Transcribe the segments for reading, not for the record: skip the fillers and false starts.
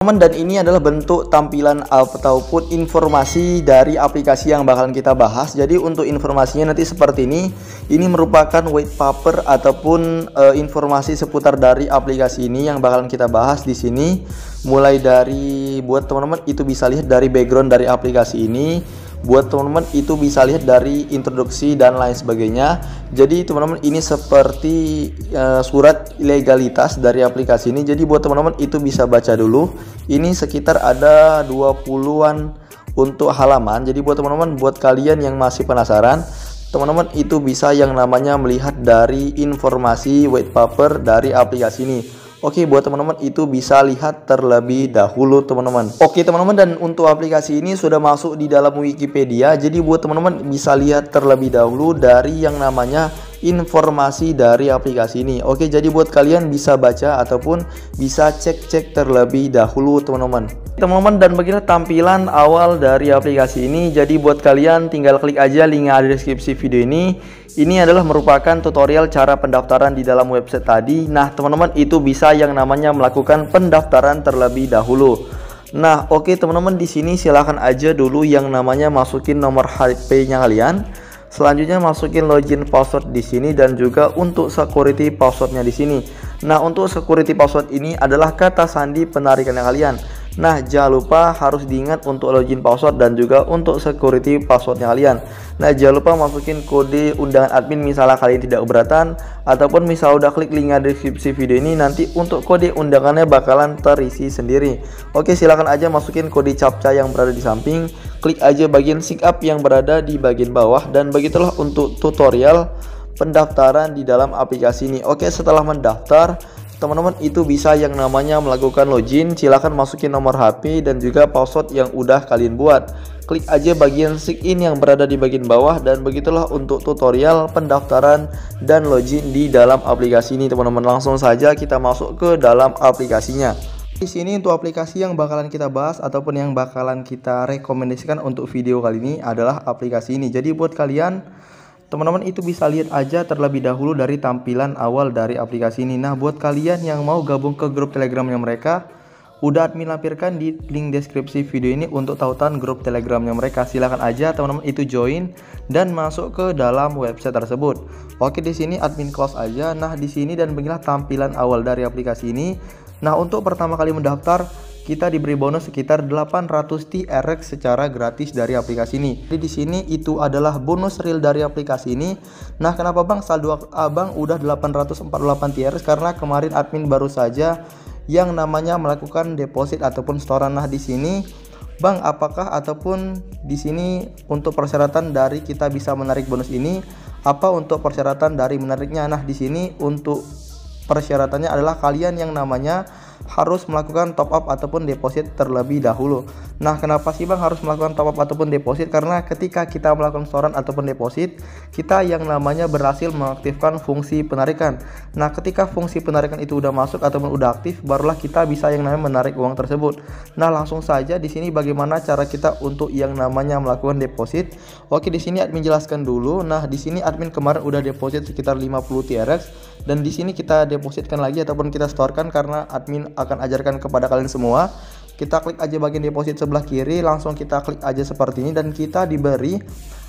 Dan ini adalah bentuk tampilan ataupun informasi dari aplikasi yang bakalan kita bahas. Jadi untuk informasinya nanti seperti ini. Ini merupakan white paper ataupun informasi seputar dari aplikasi ini yang bakalan kita bahas di sini. Mulai dari buat teman-teman itu bisa lihat dari background dari aplikasi ini. Buat teman-teman itu bisa lihat dari introduksi dan lain sebagainya. Jadi teman-teman ini seperti surat legalitas dari aplikasi ini. Jadi buat teman-teman itu bisa baca dulu. Ini sekitar ada 20-an untuk halaman. Jadi buat teman-teman, buat kalian yang masih penasaran, teman-teman itu bisa yang namanya melihat dari informasi white paper dari aplikasi ini. Oke, buat teman-teman itu bisa lihat terlebih dahulu teman-teman. Oke teman-teman, dan untuk aplikasi ini sudah masuk di dalam Wikipedia. Jadi buat teman-teman bisa lihat terlebih dahulu dari yang namanya informasi dari aplikasi ini. Oke, jadi buat kalian bisa baca ataupun bisa cek-cek terlebih dahulu teman-teman. Teman-teman, dan beginilah tampilan awal dari aplikasi ini. Jadi buat kalian tinggal klik aja link yang ada di deskripsi video ini. Ini adalah merupakan tutorial cara pendaftaran di dalam website tadi. Nah teman-teman itu bisa yang namanya melakukan pendaftaran terlebih dahulu. Nah oke teman-teman, di sini silahkan aja dulu yang namanya masukin nomor HP-nya kalian. Selanjutnya masukin login password di sini dan juga untuk security passwordnya di sini. Nah untuk security password ini adalah kata sandi penarikannya kalian. Nah jangan lupa harus diingat untuk login password dan juga untuk security passwordnya kalian. Nah jangan lupa masukin kode undangan admin misalnya kalian tidak keberatan, ataupun misal udah klik link di deskripsi video ini, nanti untuk kode undangannya bakalan terisi sendiri. Oke, silakan aja masukin kode captcha yang berada di samping, klik aja bagian sign up yang berada di bagian bawah, dan begitulah untuk tutorial pendaftaran di dalam aplikasi ini. Oke, setelah mendaftar teman-teman itu bisa yang namanya melakukan login. Silahkan masukin nomor HP dan juga password yang udah kalian buat. Klik aja bagian sign in yang berada di bagian bawah, dan begitulah untuk tutorial pendaftaran dan login di dalam aplikasi ini teman-teman. Langsung saja kita masuk ke dalam aplikasinya. Di sini untuk aplikasi yang bakalan kita bahas ataupun yang bakalan kita rekomendasikan untuk video kali ini adalah aplikasi ini. Jadi buat kalian teman-teman itu bisa lihat aja terlebih dahulu dari tampilan awal dari aplikasi ini. Nah buat kalian yang mau gabung ke grup telegramnya mereka, udah admin lampirkan di link deskripsi video ini untuk tautan grup telegramnya mereka. Silahkan aja teman-teman itu join dan masuk ke dalam website tersebut. Oke, di sini admin close aja. Nah di sini dan beginilah tampilan awal dari aplikasi ini. Nah untuk pertama kali mendaftar kita diberi bonus sekitar 800 TRX secara gratis dari aplikasi ini. Jadi di sini itu adalah bonus real dari aplikasi ini. Nah, kenapa Bang saldo Abang udah 848 TRX? Karena kemarin admin baru saja yang namanya melakukan deposit ataupun setoran. Nah, di sini Bang, apakah ataupun di sini untuk persyaratan dari kita bisa menarik bonus ini, apa untuk persyaratan dari menariknya? Nah, di sini untuk persyaratannya adalah kalian yang namanya harus melakukan top up ataupun deposit terlebih dahulu. Nah kenapa sih Bang harus melakukan top up ataupun deposit? Karena ketika kita melakukan setoran ataupun deposit, kita yang namanya berhasil mengaktifkan fungsi penarikan. Nah ketika fungsi penarikan itu udah masuk ataupun udah aktif, barulah kita bisa yang namanya menarik uang tersebut. Nah langsung saja di sini bagaimana cara kita untuk yang namanya melakukan deposit. Oke, di sini admin jelaskan dulu. Nah di sini admin kemarin udah deposit sekitar 50 TRX, dan di sini kita depositkan lagi ataupun kita setorkan karena admin akan ajarkan kepada kalian semua. Kita klik aja bagian deposit sebelah kiri, langsung kita klik aja seperti ini, dan kita diberi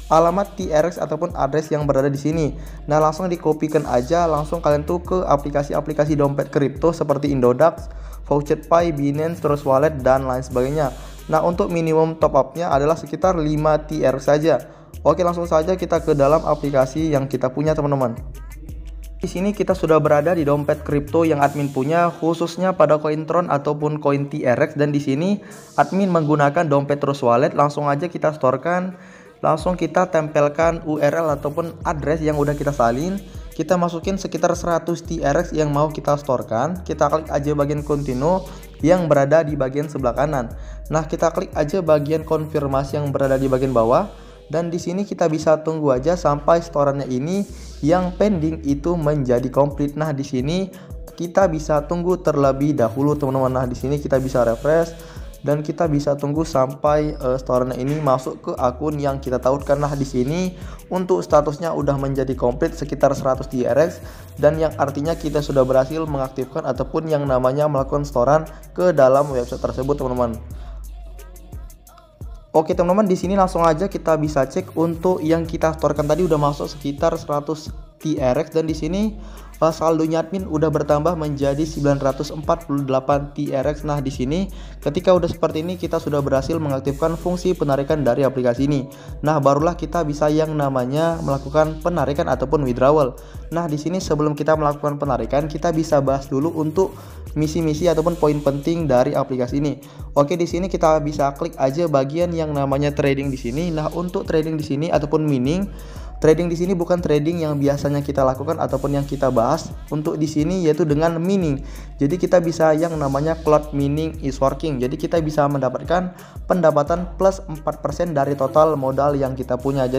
alamat TRX ataupun address yang berada di sini. Nah langsung dikopikan aja, langsung kalian tuh ke aplikasi-aplikasi dompet kripto seperti Indodax, VoucherPay, Binance, Trust Wallet dan lain sebagainya. Nah untuk minimum top upnya adalah sekitar 5 TRX saja. Oke, langsung saja kita ke dalam aplikasi yang kita punya teman-teman. Di sini kita sudah berada di dompet kripto yang admin punya, khususnya pada koin Tron ataupun koin TRX, dan di sini admin menggunakan dompet Trust Wallet. Langsung aja kita storekan, langsung kita tempelkan URL ataupun address yang udah kita salin. Kita masukin sekitar 100 TRX yang mau kita storekan. Kita klik aja bagian continue yang berada di bagian sebelah kanan. Nah, kita klik aja bagian konfirmasi yang berada di bagian bawah. Dan di sini kita bisa tunggu aja sampai setorannya ini yang pending itu menjadi komplit. Nah, di sini kita bisa tunggu terlebih dahulu teman-teman. Nah, di sini kita bisa refresh dan kita bisa tunggu sampai setorannya ini masuk ke akun yang kita tautkan. Nah, di sini untuk statusnya udah menjadi komplit sekitar 100 TRX, dan yang artinya kita sudah berhasil mengaktifkan ataupun yang namanya melakukan setoran ke dalam website tersebut, teman-teman. Oke teman-teman, di sini langsung aja kita bisa cek untuk yang kita setorkan tadi udah masuk sekitar 100 TRX, dan di sini saldonya admin udah bertambah menjadi 948 TRX. Nah, di sini ketika udah seperti ini kita sudah berhasil mengaktifkan fungsi penarikan dari aplikasi ini. Nah, barulah kita bisa yang namanya melakukan penarikan ataupun withdrawal. Nah, di sini sebelum kita melakukan penarikan, kita bisa bahas dulu untuk misi-misi ataupun poin penting dari aplikasi ini. Oke, di sini kita bisa klik aja bagian yang namanya trading di sini. Nah, untuk trading di sini ataupun mining, trading di sini bukan trading yang biasanya kita lakukan ataupun yang kita bahas untuk di sini, yaitu dengan mining. Jadi kita bisa yang namanya cloud mining is working. Jadi kita bisa mendapatkan pendapatan plus 4% dari total modal yang kita punya.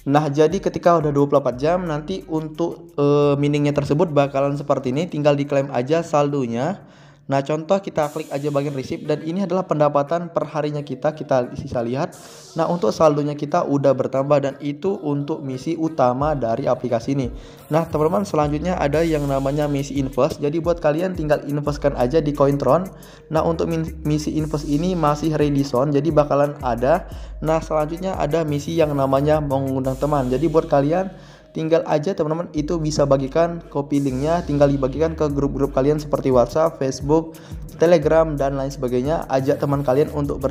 Jadi ketika udah 24 jam nanti untuk miningnya tersebut bakalan seperti ini, tinggal diklaim aja saldonya. Nah, contoh kita klik aja bagian receipt, dan ini adalah pendapatan per harinya kita bisa lihat. Nah, untuk saldonya kita udah bertambah, dan itu untuk misi utama dari aplikasi ini. Nah, teman-teman, selanjutnya ada yang namanya misi invest. Jadi buat kalian tinggal investkan aja di Cointron. Nah, untuk misi invest ini masih ready soon, jadi bakalan ada. Nah, selanjutnya ada misi yang namanya mengundang teman. Jadi buat kalian tinggal aja teman-teman itu bisa bagikan copy linknya, tinggal dibagikan ke grup-grup kalian seperti WhatsApp, Facebook, Telegram, dan lain sebagainya. Ajak teman kalian untuk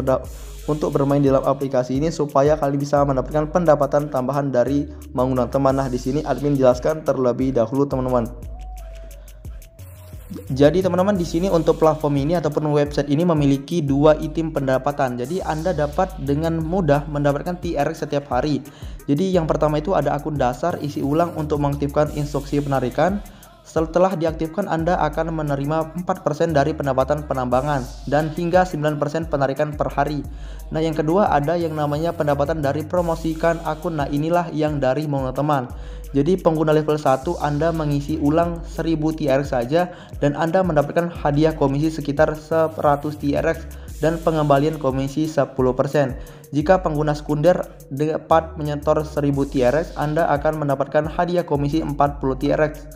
bermain di dalam aplikasi ini supaya kalian bisa mendapatkan pendapatan tambahan dari mengundang teman. Nah, di sini admin jelaskan terlebih dahulu, teman-teman. Jadi teman-teman, di sini untuk platform ini ataupun website ini memiliki dua item pendapatan. Jadi Anda dapat dengan mudah mendapatkan TRX setiap hari. Jadi yang pertama itu ada akun dasar isi ulang untuk mengaktifkan instruksi penarikan. Setelah diaktifkan, Anda akan menerima 4% dari pendapatan penambangan dan hingga 9% penarikan per hari. Nah, yang kedua ada yang namanya pendapatan dari promosikan akun. Nah, inilah yang dari mengundang teman. Jadi pengguna level 1 Anda mengisi ulang 1000 TRX saja dan Anda mendapatkan hadiah komisi sekitar 100 TRX dan pengembalian komisi 10%. Jika pengguna sekunder dapat menyetor 1000 TRX, Anda akan mendapatkan hadiah komisi 40 TRX,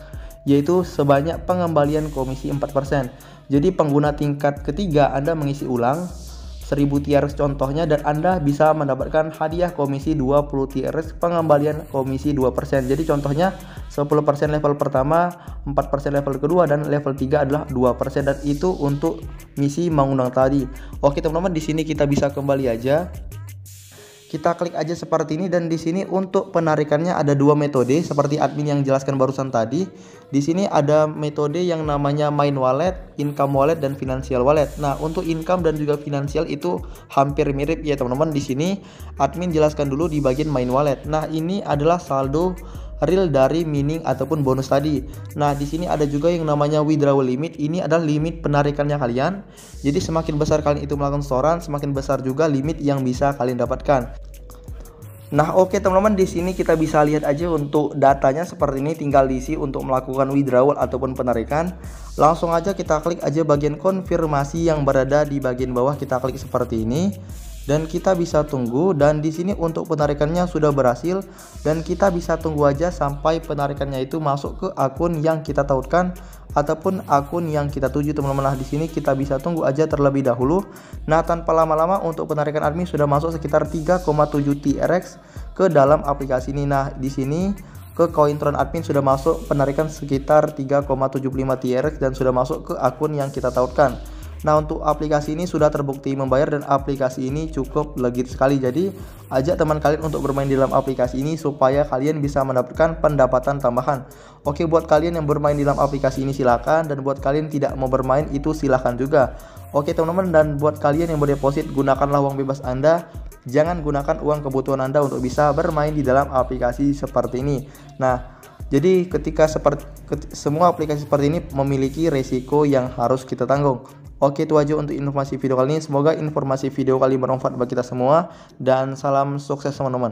yaitu sebanyak pengembalian komisi 4%. Jadi pengguna tingkat ketiga Anda mengisi ulang 1000 TRX contohnya, dan Anda bisa mendapatkan hadiah komisi 20 TRX, pengembalian komisi 2%. Jadi contohnya 10% level pertama, 4% level kedua, dan level 3 adalah 2%, dan itu untuk misi mengundang tadi. Oke teman-teman, di sini kita bisa kembali aja. Kita klik aja seperti ini, dan di sini untuk penarikannya ada dua metode seperti admin yang jelaskan barusan tadi. Di sini ada metode yang namanya main wallet, income wallet, dan financial wallet. Nah, untuk income dan juga financial itu hampir mirip ya teman-teman. Di sini admin jelaskan dulu di bagian main wallet. Nah, ini adalah saldo real dari mining ataupun bonus tadi. Nah, di sini ada juga yang namanya withdrawal limit. Ini adalah limit penarikannya kalian. Jadi semakin besar kalian itu melakukan setoran, semakin besar juga limit yang bisa kalian dapatkan. Nah, oke teman-teman, di sini kita bisa lihat aja untuk datanya seperti ini, tinggal diisi untuk melakukan withdrawal ataupun penarikan. Langsung aja kita klik aja bagian konfirmasi yang berada di bagian bawah, kita klik seperti ini. Dan kita bisa tunggu, dan di sini untuk penarikannya sudah berhasil, dan kita bisa tunggu aja sampai penarikannya itu masuk ke akun yang kita tautkan ataupun akun yang kita tuju teman-teman. Nah, di sini kita bisa tunggu aja terlebih dahulu. Nah, tanpa lama-lama untuk penarikan admin sudah masuk sekitar 3,7 TRX ke dalam aplikasi ini. Nah, di sini ke Cointron admin sudah masuk penarikan sekitar 3,75 TRX dan sudah masuk ke akun yang kita tautkan. Nah, untuk aplikasi ini sudah terbukti membayar dan aplikasi ini cukup legit sekali. Jadi ajak teman kalian untuk bermain di dalam aplikasi ini supaya kalian bisa mendapatkan pendapatan tambahan. Oke, buat kalian yang bermain di dalam aplikasi ini silakan, dan buat kalian tidak mau bermain itu silakan juga. Oke teman-teman, dan buat kalian yang berdeposit, gunakanlah uang bebas Anda. Jangan gunakan uang kebutuhan Anda untuk bisa bermain di dalam aplikasi seperti ini. Nah, jadi ketika semua aplikasi seperti ini memiliki resiko yang harus kita tanggung. Oke, itu aja untuk informasi video kali ini. Semoga informasi video kali bermanfaat bagi kita semua, dan salam sukses teman-teman.